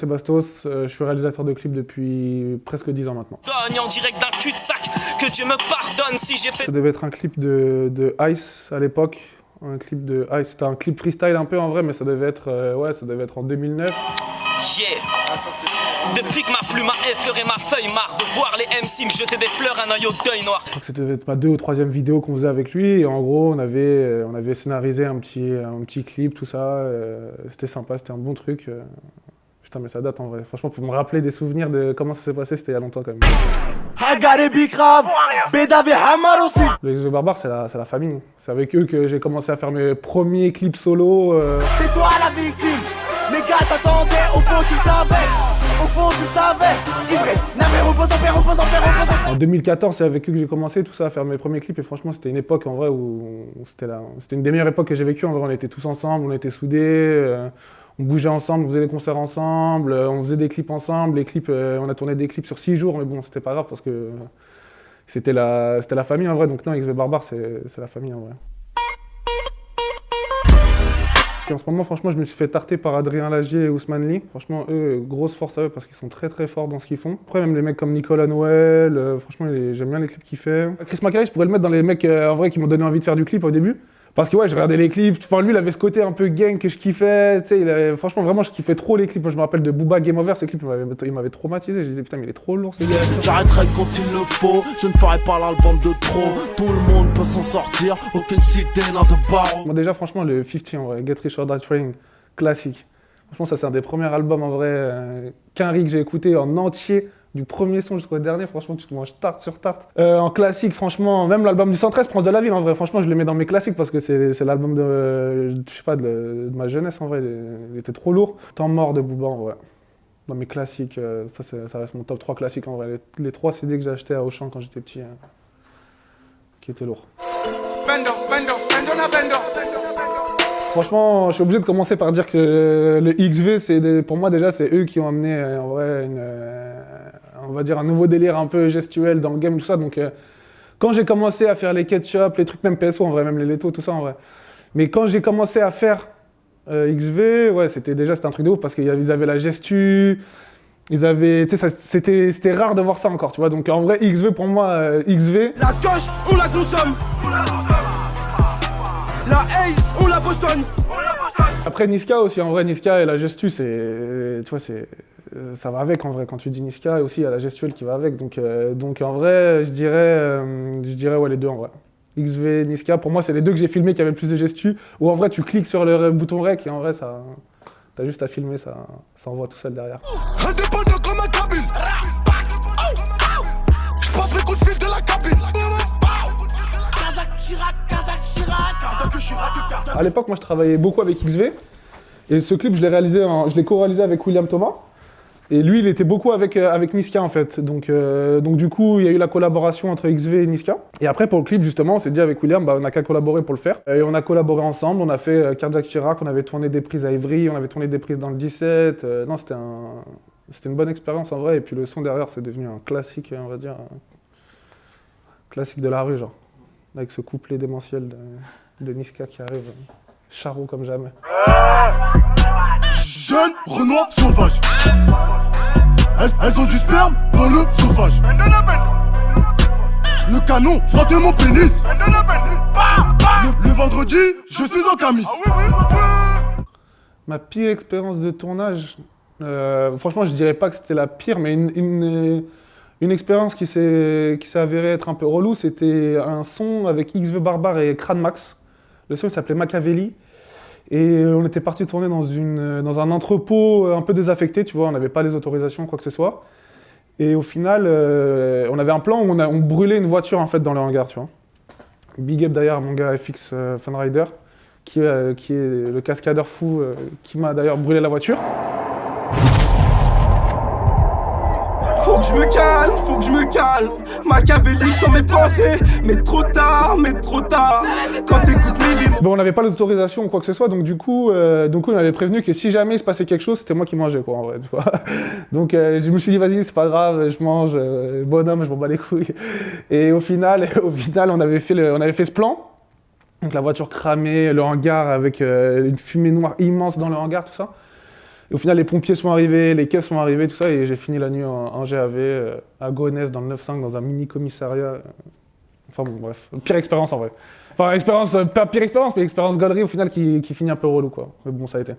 c'est Bastos, je suis réalisateur de clips depuis presque 10 ans maintenant. En direct d'un cul-de-sac, que Dieu me pardonne si j'ai fait... Ça devait être un clip de Ice à l'époque, un clip de Ice, c'était un clip freestyle un peu en vrai, mais ça devait être, ça devait être en 2009. Yeah. Depuis que ma plume a effleuré ma feuille, marre de voir les MC me jeter des fleurs, un œil au deuil noir. C'était ma 2e ou 3e vidéo qu'on faisait avec lui, et en gros on avait scénarisé un petit clip, tout ça, c'était sympa, c'était un bon truc. Putain mais ça date en vrai, franchement pour me rappeler des souvenirs de comment ça s'est passé, c'était il y a longtemps quand même. Le XV Barbare c'est la famille, c'est avec eux que j'ai commencé à faire mes premiers clips solo. C'est toi la victime, les gars t'attendaient, au fond tu le savais. Au fond, tu le savais, Ivré, n'avait reposant, reposant. En 2014, c'est avec eux que j'ai commencé tout ça à faire mes premiers clips et franchement, c'était une époque en vrai où c'était une des meilleures époques que j'ai vécues. En vrai, on était tous ensemble, on était soudés, on bougeait ensemble, on faisait des concerts ensemble, on faisait des clips ensemble. Les clips, on a tourné des clips sur 6 jours, mais bon, c'était pas grave parce que c'était la famille en vrai. Donc non, XV Barbare, c'est la famille en vrai. En ce moment, franchement, je me suis fait tarter par Adrien Lagier et Ousmane Lee. Franchement, eux, grosse force à eux parce qu'ils sont très très forts dans ce qu'ils font. Après, même les mecs comme Nicolas Noël, franchement, j'aime bien les clips qu'il fait. Chris Macari, je pourrais le mettre dans les mecs en vrai qui m'ont donné envie de faire du clip au début. Parce que ouais, je regardais les clips. Enfin, lui, il avait ce côté un peu gang que je kiffais. Tu sais, franchement, vraiment, je kiffais trop les clips. Moi, je me rappelle de Booba Game Over, ces clips, il m'avait traumatisé. Je disais, putain, mais il est trop lourd, ce gars. J'arrêterai quand il le faut, je ne ferai pas l'album de trop. Tout le monde peut s'en sortir, aucune cité n'a de barreau. Moi, déjà, franchement, le 50 en vrai, Get Rich or Die Trying, classique. Franchement, ça, c'est un des premiers albums en vrai qu'un que j'ai écouté en entier. Du premier son jusqu'au dernier, franchement, tu te manges tarte sur tarte. En classique, franchement, même l'album du 113, Prince de la Ville, en vrai, franchement, je le mets dans mes classiques parce que c'est l'album de ma jeunesse, en vrai, il était trop lourd. Temps mort de Booba, en vrai. Dans mes classiques, ça reste mon top 3 classiques, en vrai. Les 3 CD que j'ai achetés à Auchan quand j'étais petit, qui étaient lourds. Franchement, je suis obligé de commencer par dire que le XV, pour moi déjà, c'est eux qui ont amené en vrai on va dire un nouveau délire un peu gestuel dans le game, tout ça. Donc, quand j'ai commencé à faire les ketchup, les trucs, même PSO en vrai, même les Leto, tout ça en vrai. Mais quand j'ai commencé à faire XV, ouais, c'était un truc de ouf parce qu'ils avaient la gestu, ils avaient, tu sais, c'était rare de voir ça encore, tu vois. Donc en vrai, XV pour moi, XV. La coche, on la consomme. La haze, on la bostonne. Après Niska aussi, en vrai, Niska et la gestu, tu vois, ça va avec en vrai. Quand tu dis Niska, et aussi il y a la gestuelle qui va avec. Donc en vrai, je dirais ouais, les deux en vrai. XV, Niska, pour moi, c'est les deux que j'ai filmés qui avaient le plus de gestu. Ou en vrai, tu cliques sur le bouton rec et en vrai, t'as juste à filmer, ça envoie tout seul derrière. Indépendant comme un cabine. Je passe mes coups de fil de la cabine. À l'époque, moi, je travaillais beaucoup avec XV. Et ce clip, je l'ai co-réalisé avec William Thomas. Et lui, il était beaucoup avec Niska, en fait. Donc du coup, il y a eu la collaboration entre XV et Niska. Et après, pour le clip, justement, on s'est dit avec William, on n'a qu'à collaborer pour le faire. Et on a collaboré ensemble. On a fait Cardiac Chirac, on avait tourné des prises à Ivry, on avait tourné des prises dans le 17. Non, c'était une bonne expérience, en vrai. Et puis le son derrière, c'est devenu un classique, on va dire. Classique de la rue, genre. Avec ce couplet démentiel de Niska qui arrive, charron comme jamais. Jeune Renoir sauvage. Elles ont du sperme dans le sauvage. Le canon frottait mon pénis. Le vendredi, je suis en camis. Ma pire expérience de tournage, franchement, je dirais pas que c'était la pire, mais une expérience qui s'est avérée être un peu relou, c'était un son avec XV Barbare et Crane Max. Le son s'appelait Machiavelli. Et on était parti tourner dans un entrepôt un peu désaffecté, tu vois, on n'avait pas les autorisations, quoi que ce soit. Et au final, on avait un plan où on brûlait une voiture en fait dans le hangar, tu vois. Big up d'ailleurs à mon gars FX Funrider, qui est le cascadeur fou qui m'a d'ailleurs brûlé la voiture. Faut que je me calme, Machiavélique sur mes pensées, mais trop tard, quand t'écoutes mes lignes. Bon, on n'avait pas l'autorisation ou quoi que ce soit, donc du coup, on avait prévenu que si jamais il se passait quelque chose, c'était moi qui mangeais, quoi, en vrai, tu vois. Donc je me suis dit, vas-y, c'est pas grave, je mange, bonhomme, je m'en bats les couilles. Et au final, on avait fait ce plan. Donc la voiture cramée, le hangar avec une fumée noire immense dans le hangar, tout ça. Et au final, les pompiers sont arrivés, les keufs sont arrivés, tout ça, et j'ai fini la nuit en GAV à Gonesse, dans le 9-5, dans un mini-commissariat. Enfin bon, bref, pire expérience en vrai. Enfin, expérience, pas pire expérience, mais expérience galerie au final qui finit un peu relou, quoi. Mais bon, ça a été.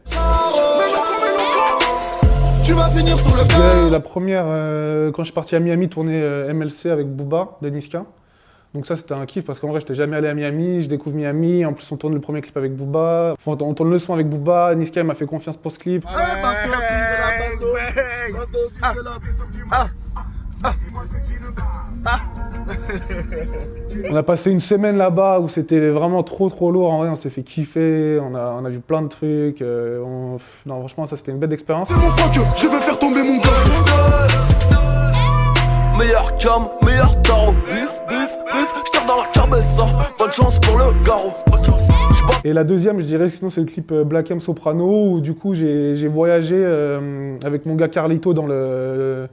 Tu vas finir sur le Je dirais la première, quand je suis parti à Miami tourner MLC avec Booba de Niska. Donc ça, c'était un kiff parce qu'en vrai, j'étais jamais allé à Miami, je découvre Miami. En plus, on tourne le premier clip avec Booba. Enfin, on tourne le son avec Booba. Niska il m'a fait confiance pour ce clip. On a passé une semaine là-bas où c'était vraiment trop lourd. En vrai, on s'est fait kiffer, on a vu plein de trucs. Non, franchement, ça c'était une belle expérience. C'est mon fuck, je vais faire tomber mon gars. Meilleur cam, meilleur tarot. Bif, je tire dans la cabessa. Bonne chance pour le garrot. Et la deuxième, je dirais, sinon c'est le clip Black M Soprano où du coup j'ai voyagé avec mon gars Carlito dans le...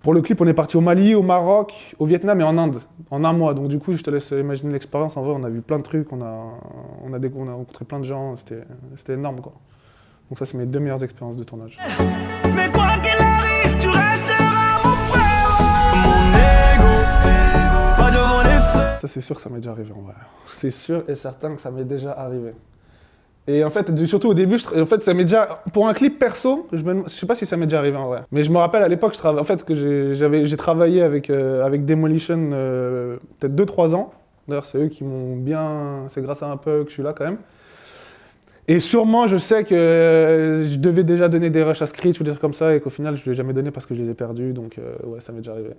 Pour le clip, on est parti au Mali, au Maroc, au Vietnam et en Inde, en un mois. Donc du coup, je te laisse imaginer l'expérience. En vrai, on a vu plein de trucs, on a rencontré plein de gens, c'était énorme, quoi. Donc ça, c'est mes 2 meilleures expériences de tournage. Mais quoi qu'il arrive, tu resteras mon frère. Mon ego, pas devant les frères. Ça, c'est sûr que ça m'est déjà arrivé, en vrai. C'est sûr et certain que ça m'est déjà arrivé. Et en fait, surtout au début, en fait, ça m'est déjà... Pour un clip perso, je sais pas si ça m'est déjà arrivé en vrai. Mais je me rappelle à l'époque, en fait, que j'ai travaillé avec Demolition peut-être 2-3 ans. D'ailleurs, c'est eux qui m'ont bien... C'est grâce à un peu que je suis là quand même. Et sûrement, je sais que je devais déjà donner des rushs à Screech ou des trucs comme ça et qu'au final, je ne l'ai jamais donné parce que je les ai perdus. Donc ouais, ça m'est déjà arrivé.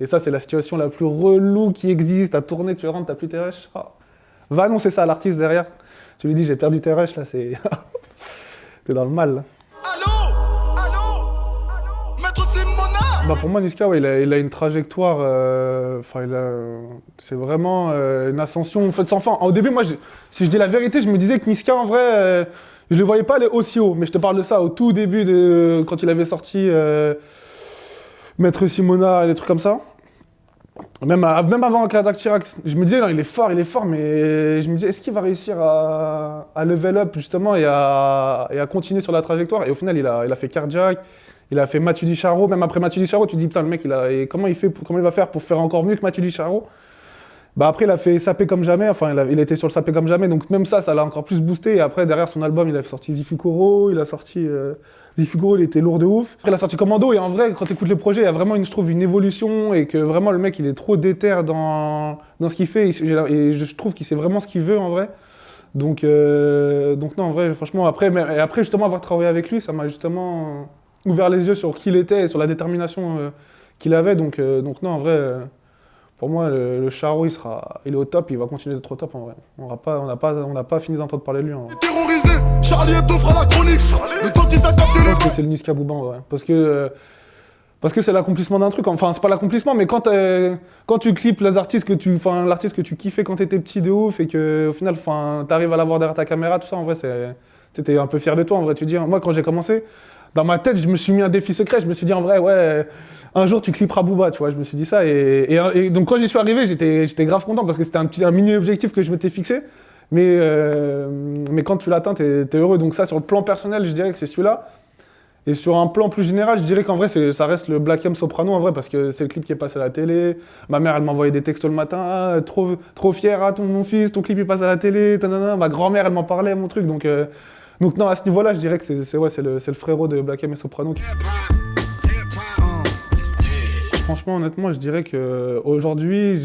Et ça, c'est la situation la plus relou qui existe. À tourner, tu rentres, t'as plus tes rushs. Oh. Va annoncer ça à l'artiste derrière. Tu lui dis j'ai perdu tes rushs là, c'est... T'es dans le mal. Là. Allô Maître Simona. Bah pour moi Niska, ouais, il a une trajectoire, c'est vraiment une ascension faite sans fin. Au début, moi, si je dis la vérité, je me disais que Niska en vrai, je le voyais pas aller aussi haut. Mais je te parle de ça au tout début quand il avait sorti Maître Simona et des trucs comme ça. Même avant Kadak Chirac, je me disais, non, il est fort, mais je me disais, est-ce qu'il va réussir à level up justement et à continuer sur la trajectoire? Et au final, il a fait Cardiac, il a fait Mathieu Dicharo, même après Mathieu Dicharo, tu te dis, putain, le mec, comment il va faire pour faire encore mieux que Mathieu Dicharo? Bah après, il a fait Sapé comme jamais, enfin, il était sur le Sapé comme jamais, donc même ça l'a encore plus boosté. Et après, derrière son album, il a sorti Zifukuro, il a sorti... Zifukuro, il était lourd de ouf. Après, il a sorti Commando, et en vrai, quand tu écoutes le projet, il y a vraiment, je trouve, une évolution, et que vraiment, le mec, il est trop déter dans ce qu'il fait, et je trouve qu'il sait vraiment ce qu'il veut, en vrai. Donc non, en vrai, franchement, après, justement, avoir travaillé avec lui, ça m'a justement ouvert les yeux sur qui il était, et sur la détermination qu'il avait, donc non, en vrai... Pour moi, le Charo, il est au top, il va continuer d'être au top en vrai. On n'a pas fini d'entendre parler de lui en vrai. Terrorisé, Charlie Hebdo fera la chronique. Le dentiste a capté Je pense que c'est le Niska Bouba en vrai. Parce que c'est l'accomplissement d'un truc. Enfin, c'est pas l'accomplissement, mais quand tu clips l'artiste que tu kiffais quand t'étais petit de ouf et que au final, t'arrives à l'avoir derrière ta caméra, tout ça, en vrai, t'es un peu fier de toi en vrai. Tu dis, moi, quand j'ai commencé, dans ma tête, je me suis mis un défi secret. Je me suis dit, en vrai, ouais, un jour, tu clipperas Booba, tu vois. Je me suis dit ça. Et donc, quand j'y suis arrivé, j'étais grave content parce que c'était un mini-objectif que je m'étais fixé. Mais quand tu l'atteins, t'es heureux. Donc ça, sur le plan personnel, je dirais que c'est celui-là. Et sur un plan plus général, je dirais qu'en vrai, ça reste le Black M Soprano, en vrai, parce que c'est le clip qui est passé à la télé. Ma mère, elle m'envoyait des textos le matin. Ah, trop fier, ah, mon fils, ton clip, il passe à la télé. Tanana. Ma grand-mère, elle m'en parlait, mon truc. Donc non, à ce niveau-là, je dirais que c'est le frérot de Black M et Soprano. Franchement, honnêtement, je dirais qu'aujourd'hui,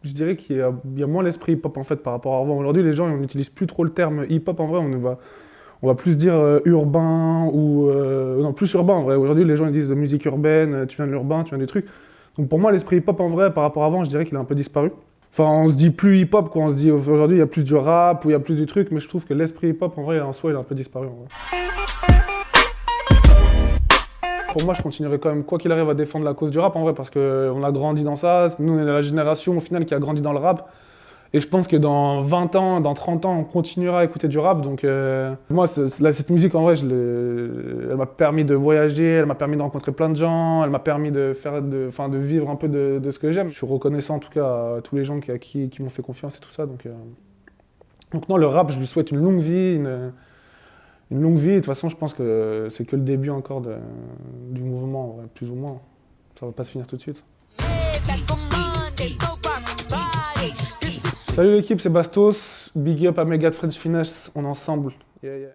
je dirais qu'il y a moins l'esprit hip-hop en fait par rapport à avant. Aujourd'hui, les gens, on n'utilise plus trop le terme hip-hop en vrai. On va plus dire urbain ou... non, plus urbain en vrai. Aujourd'hui, les gens ils disent de musique urbaine, tu viens de l'urbain, tu viens des trucs. Donc pour moi, l'esprit hip-hop en vrai, par rapport à avant, je dirais qu'il a un peu disparu. Enfin, on se dit plus hip-hop, quoi. On se dit aujourd'hui, il y a plus du rap ou il y a plus du truc, mais je trouve que l'esprit hip-hop en vrai, en soi, il a un peu disparu en vrai. Pour moi, je continuerai quand même, quoi qu'il arrive, à défendre la cause du rap en vrai, parce qu'on a grandi dans ça. Nous, on est la génération au final qui a grandi dans le rap. Et je pense que dans 20 ans, dans 30 ans, on continuera à écouter du rap. Donc moi, cette musique, en vrai, elle m'a permis de voyager, elle m'a permis de rencontrer plein de gens, elle m'a permis de vivre un peu de ce que j'aime. Je suis reconnaissant en tout cas à tous les gens qui m'ont fait confiance et tout ça. Donc non, le rap, je lui souhaite une longue vie, une longue vie. Et de toute façon, je pense que c'est que le début encore du mouvement, ouais, plus ou moins. Ça va pas se finir tout de suite. Salut l'équipe, c'est Bastos. Big up à Megat French Finesse, on est ensemble. Yeah, yeah.